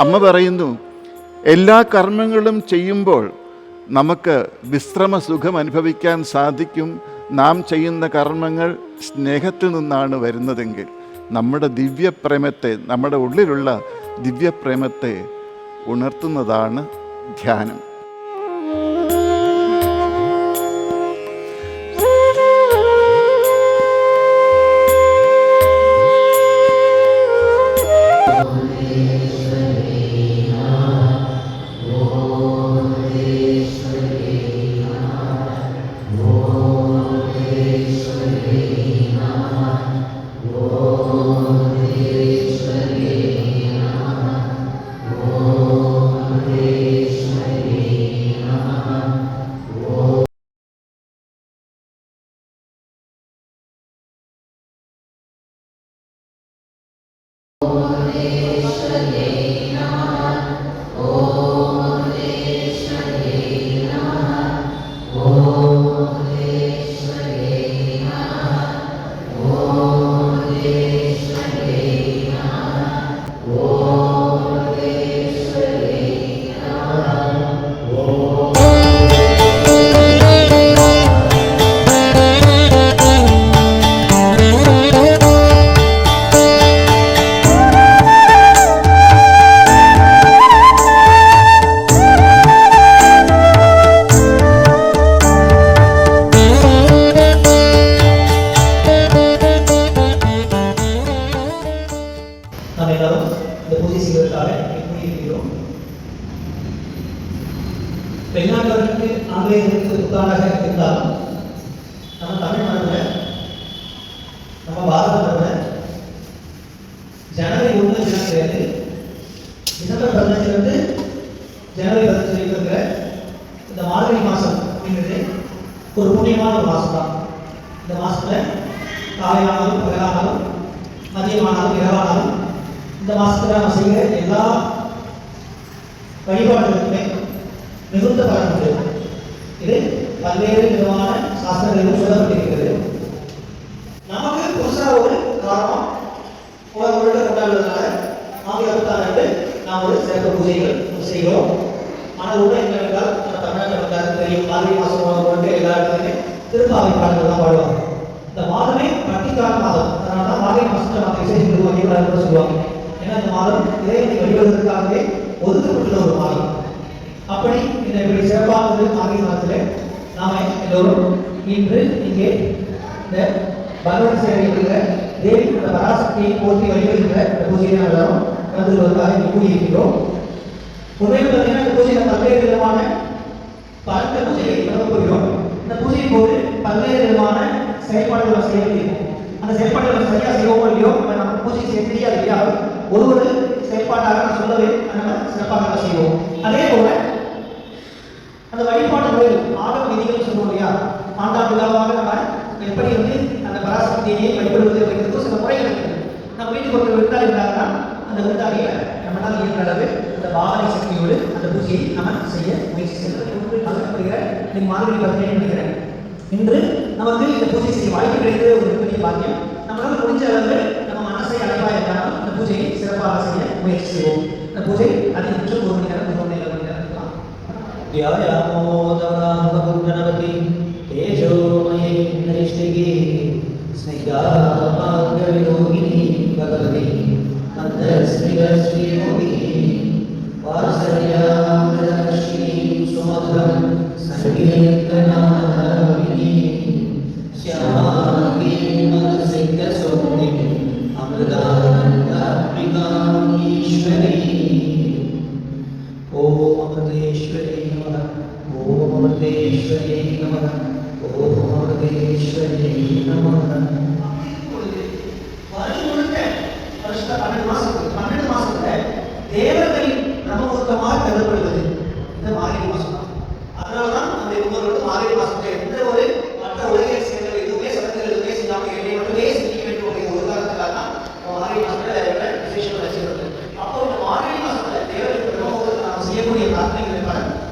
അമ്മ പറയുന്നു, എല്ലാ കർമ്മങ്ങളും ചെയ്യുമ്പോൾ നമുക്ക് വിശ്രമ സുഖം അനുഭവിക്കാൻ സാധിക്കും. നാം ചെയ്യുന്ന കർമ്മങ്ങൾ സ്നേഹത്തിൽ നിന്നാണ് വരുന്നതെങ്കിൽ നമ്മുടെ ദിവ്യപ്രേമത്തെ, നമ്മുടെ ഉള്ളിലുള്ള ദിവ്യപ്രേമത്തെ ഉണർത്തുന്നതാണ് ധ്യാനം. வெளிநாட்டவர்களுக்கு ஆங்கிலேயர்களுக்கு புத்தாண்டாக இருந்தாலும் நம்ம தமிழ் மரபில், நம்ம பாரத மரபில் ஜனவரி 1 கிடையாது, டிசம்பர் 15 ஜனவரி 15 இருக்கிற இந்த மார்கழி மாதம் அப்படிங்கிறது ஒரு புண்ணியமான ஒரு மாதம் தான். இந்த மாதத்தில் காலையானாலும் பகலானாலும் மதியமானாலும் இரவானாலும் இந்த மாதத்தில் நம்ம செய்கிற எல்லா வழிபாடுகளுக்குமே மிகுந்த பலன் உண்டு. இது பல்வேறு விதமான சாஸ்திரங்களிலும் சொல்லப்பட்டிருக்கிறது. நமக்கு புதுசாக ஒரு காரணம் உலக கொண்டாடுவதனால ஆங்கில புத்தாண்டு நாம் ஒரு சிறப்பு பூஜைகள் செய்கிறோம். ஆனால் உண்மை என்னவென்றால் நம்ம தமிழ்நாட்டில் வந்தாலும் தெரியும், மார்கழி மாதம் கொண்டு எல்லா இடத்துலையுமே திருப்பாவை பாடல்கள் தான் பாடுவாங்க. இந்த மாதமே பட்டிக்கால மாதம், அதனால தான் மார்கழி மாதத்தில் மற்ற விசேஷங்களுக்கு வழிபாடு கூட சொல்லுவாங்க. ஏன்னா இந்த மாதம் இறைவனை வழிபடுவதற்காகவே ஒதுக்கப்பட்டுள்ள ஒரு மாதம். அப்படி இந்த இப்படி சிறப்பானது மார்கழி மாதத்தில் நாம எல்லோரும் இன்று இங்கே இந்த பகவத் சேவையில் தேவி அந்த பராசக்தியை போற்றி வழிபடுகின்ற இந்த பூஜையை நாம் எல்லாரும் கலந்து கொள்வதற்காக இங்கே கூடியிருக்கிறோம். உண்மையில் பார்த்தீங்கன்னா இந்த பூஜையில் பல்வேறு விதமான பலத்த பூஜைகளை தொடங்கப்படுகிறோம். இந்த பூஜையின் போது பல்வேறு விதமான செயல்பாடுகளை செய்ய வேண்டியிருக்கும். அந்த செயல்பாடுகளை சரியாக செய்வோமோ இல்லையோ நம்ம பூஜை செய்ய தெரியாது இல்லையா, ஒரு செயல்பாட்டாக நான் சொல்லவே நம்ம சிறப்பாக செய்வோம். அதே போல அந்த வழிபாடு முறைகள் ஆகம விதிகள் சொல்லுவோம் இல்லையா, ஆண்டாண்டு விழாவாக நம்ம எப்படி அந்த பராசக்தியை வழிபடுவது அப்படிங்கிறது சில முறைகள் இருக்குது. நம்ம வீட்டுக்கு ஒரு விருந்தாளி இருந்தாங்கன்னா அந்த விருந்தாளியை நம்மளால் இயன்ற அளவு அந்த பாவனை சக்தியோடு அந்த பூஜையை நம்ம செய்ய முயற்சி செய்வது வழங்கப்படுகிற இந்த மார்கழி 15 நினைக்கிறேன். இன்று நமக்கு இந்த பூஜை செய்ய வாய்ப்பு கிடைக்கிறது ஒரு பெரிய பாக்கியம். நம்மளால் முடிஞ்ச அளவு நம்ம மனசை அழகா இருந்தாலும் இந்த பூஜையை சிறப்பாக செய்ய முயற்சி செய்வோம். இந்த பூஜை அதிகபட்சம் 1 மணி நேரம் 1 மணி நேரம் இருக்கலாம். गणपति तेजोमये नैष्टिकी स्निग्धाभाग्यवियोगिनी भगवती मन्दस्मितश्रीमुखी वात्सल्यामृतलक्ष्मी सुमधुरं सङ्गीतनादिनी श्यामाङ्गी मनसिद्धसौम्यं अमृतानन्दात्मिकाम् ईश्वरी। ओम अमृतेश्वरी नमः, ओम अमृतेश्वरी नमः, ओम अमृतेश्वरी नमः. பன்னெண்டு மாசத்துல தேவர்களின் பிரம்மமுகூர்த்தமாக கருதப்படுவது இந்த மார்கழி மாசம் தான். அதனாலதான் அந்த இவங்களோட மார்கழி மாசத்துல எந்த ஒரு மற்ற உலகியல் செயல்கள் எதுவுமே சடங்குகள் எதுவுமே செய்யாமல் என்னை மட்டுமே செய்ய வேண்டும் அப்படிங்கிற ஒரு காரணத்துக்காக தான் மார்கழி மாசத்துல விசேஷம் வச்சுக்கிறது. அப்போ இந்த மார்கழி மாசத்துல தேவர்களின் பிரம்மமுகூர்த்தம் நாம் செய்யக்கூடிய பிரார்த்தனைகளை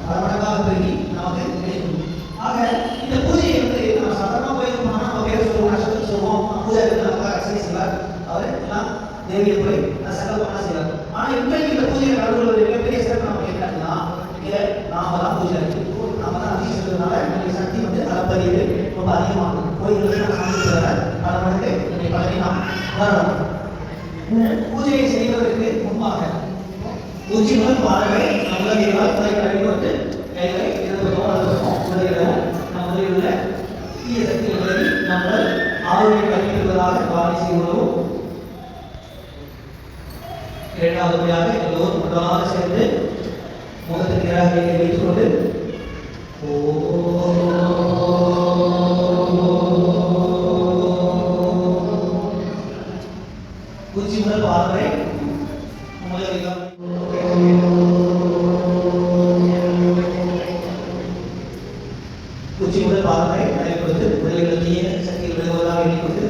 பல மடங்காக பெருகி நமக்கு கிடைக்கும். ஆக இந்த பூஜையை நம்ம சாதாரணமா போயிருக்கோம்னா நம்ம பேர் சொல்லுவோம், நட்சத்திரம் சொல்லுவோம், பூஜை நமக்கு அர்ச்சனை செய்வார், அவர் எல்லாம் தேவியை போய் சங்கல்பம் செய்வார். ஆனா இன்றைக்கு இந்த பூஜையை ரொம்ப அதிகமாகும். கோயில்களுக்கு நாம் சாமி தவிர பல மடங்கு இதனை பலனை நாம் உணரலாம். பூஜையை செய்வதற்கு முன்பாக உச்சி முதல் பாதங்களை நம் உலகினால் தலைகளை அடிபட்டு கைகளை இடது பக்கம் வலது பக்கம் உலகிடம் நம் உலகில் உள்ள தீய சக்திகளை நம்மள் ஆரோக்கியம் கல்விப்படுவதாக பாவனை செய்துள்ளோம். இரண்டாவது முறையாக எல்லோரும் ஒன்றாக சேர்ந்து முகத்திற்கு நேராக கையை வைத்துக் கொண்டு உச்சி முதல் பாதங்களை உச்சி முதல் பாதங்களை நடைபெறுவது உடலில் தீய சக்திகள் விலகுவதாக எண்ணிக்கொண்டு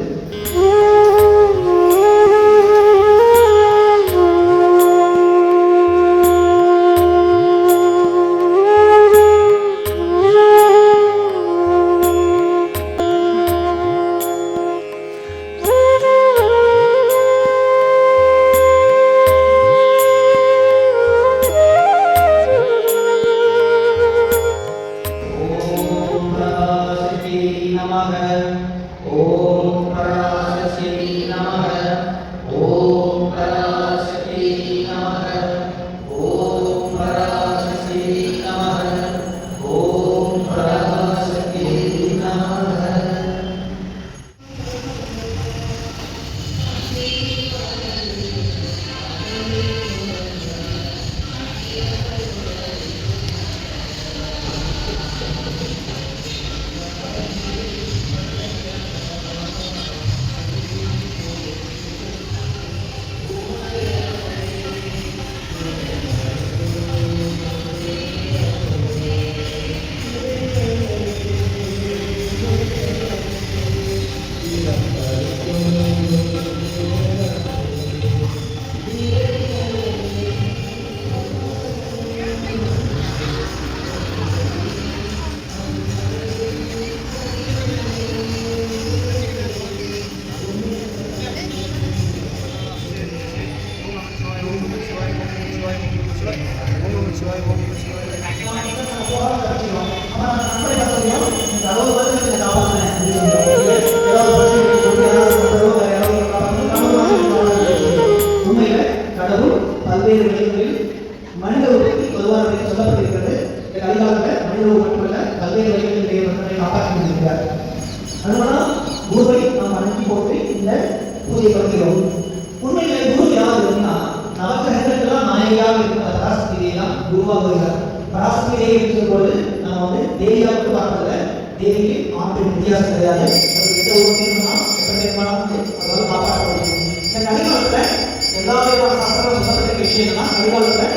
பல்வேறு நிலைகளில் மனித உருவத்தில் பொதுவாக சொல்லப்பட்டிருக்கிறது. அதிகாலத்தில் மனித உருவம் மட்டுமல்ல பல்வேறு நிலைகளில் மக்களை காப்பாற்றி கொண்டிருக்கிறார். அதனால குருவை நாம் அனுப்பி போட்டு இந்த பூஜை பண்ணுகிறோம். உண்மையிலே குரு யார் அப்படின்னா நவக்கிரகங்களுக்கெல்லாம் நாயகியாக இருக்கிற பராசக்தி தேவி தான் குருவாக வருகிறார். பராசக்தி தேவி இருக்கும்போது நம்ம தேவியாவுக்கு பார்க்கல, தேவிக்கு ஆண் வித்தியாசம் கிடையாது. எந்த உருவத்தையும் அதாவது காப்பாற்ற முடியும். இந்த கலிகாலத்தில் எல்லா விதமான சாஸ்திரம் சொல்லப்பட்ட விஷயம்னா கலிகாலத்தில்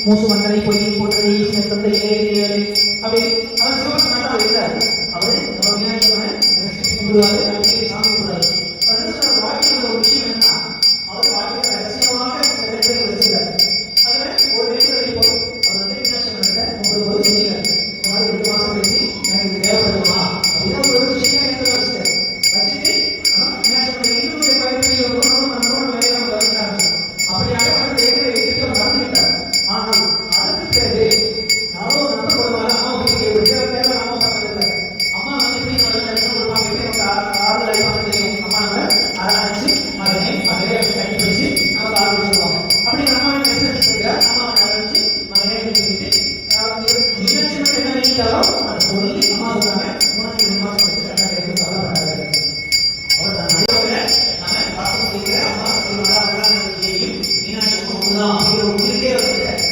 மூசு மண்டலை பொய் போன்றதை தந்தை இளையரை அப்படி அவர் சிவபக்தனாக இருந்தார். அவர் நம்ம விநாயகரை கும்பிடுவாரு, சாமி கும்பிடுவாரு. அவர் வாழ்க்கையில் ஒரு விஷயம் என்னன்னா அவர் வாழ்க்கையை ரகசியமாக சில பேர் வச்சிருக்காரு. அதில் ஒரு வேண்டுதலை போடும் அவர் மீனாட்சி கும்பிடும்போது சொன்னீங்க இந்த மாதிரி 2 மாதம் கழிச்சு எனக்கு இது தேவைப்படுமா அப்படின்னா ஒரு விஷயம் எனக்கு வச்சுட்டார். வச்சுட்டு மீனாட்சி இன்னொரு அப்படியாக வேண்டுதலை எடுத்து மறந்துவிட்டார். ஆனால் அதற்கு பிறகு யாரோ நம்பப்படுவாரா அப்படின்னு தான் அப்படிங்கிற ஒரு உறுதியே வந்துட்டார்.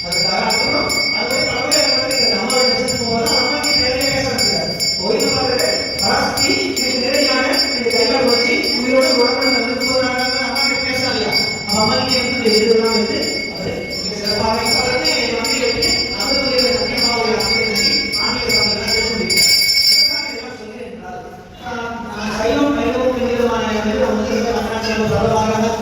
அதுக்காக அதுக்கப்புறம் அதுவே பலவே இந்த அம்மாவோட மெசேஜ் போகும்போது அம்மாக்கு நிறைய பேச ஆரம்பிச்சார். கோயில் பார்த்துட்டு பராசக்தி எனக்கு நிறையான இந்த கைகால் வச்சு உயிரோட உடம்புல வந்து போதுனாங்க அம்மா பேசலாம் இல்லையா. அப்போ அம்மா கிட்டே வந்து எழுதுலாம் வந்து அது மிக சிறப்பாக இப்போ வந்து வந்து எடுத்து அந்த துறையில சத்தியமாக ஆன்மீக சாமிகள்லாம் பேச முடியும். இதெல்லாம் சொல்லி என்றால் சைவம் கைவம் விதமான வந்து பரவாயில்ல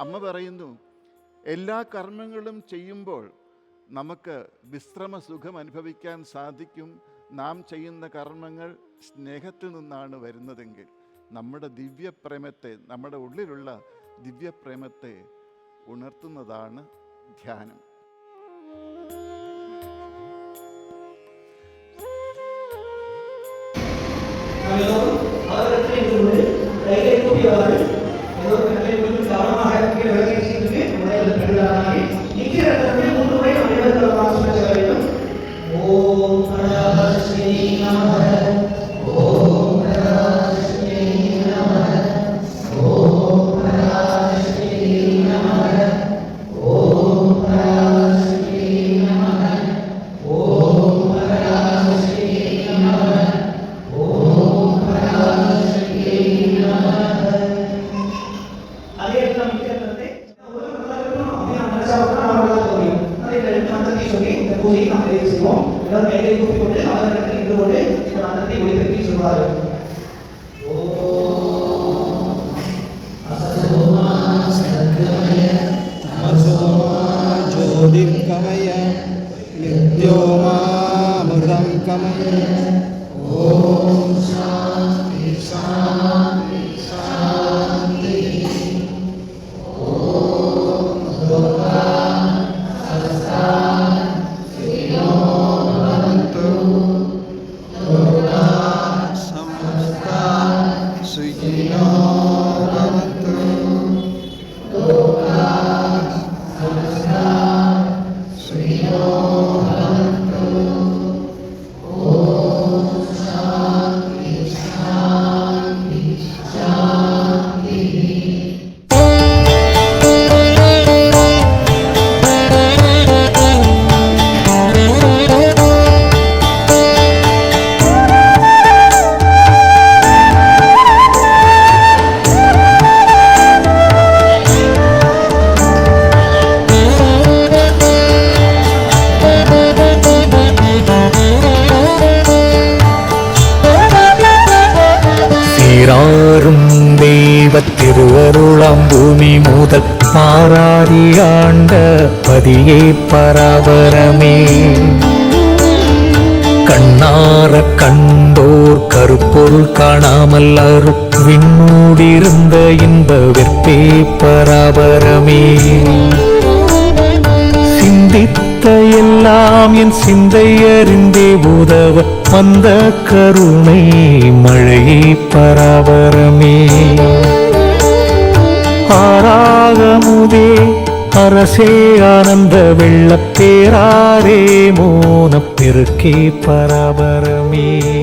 അമ്മ പറയുന്നു, എല്ലാ കർമ്മങ്ങളും ചെയ്യുമ്പോൾ നമുക്ക് വിശ്രമ സുഖം അനുഭവിക്കാൻ സാധിക്കും. നാം ചെയ്യുന്ന കർമ്മങ്ങൾ സ്നേഹത്തിൽ നിന്നാണ് വരുന്നതെങ്കിൽ നമ്മുടെ ദിവ്യപ്രേമത്തെ, നമ്മുടെ ഉള്ളിലുള്ള ദിവ്യപ്രേമത്തെ ഉണർത്തുന്നതാണ് ധ്യാനം. ज्योतिर्गमय विद्योमामृतं गमय. ॐ शान्ति शान्ति शान्ति. ॐ दुर्गा समस्ता सुखिनो भवन्तु. दुर्गा समस्ता सुखिनो भवन्तु. दुर्गा समस्ता सुखिनो भवन्तु. ॐ शान्ति शान्ति शान्ति. சீராரும் தெய்வத் திருவருளாம் பூமி முதல் மாறாரியாண்ட பதியே பராபரமே. கண்ணார கண்டோர் கருப்பொருள் காணாமல் அருள் விண்ணூடிருந்த இன்ப வெற்பே பராபரமே. சிந்தித்த எல்லாம் என் சிந்தை அறிந்தே உதவ வந்த கருணை மழையே பராபரமே. ஆராகமுதே அரசே ஆனந்த வெள்ளப்பேராரே மோனப் பெருக்கே பராபரமே.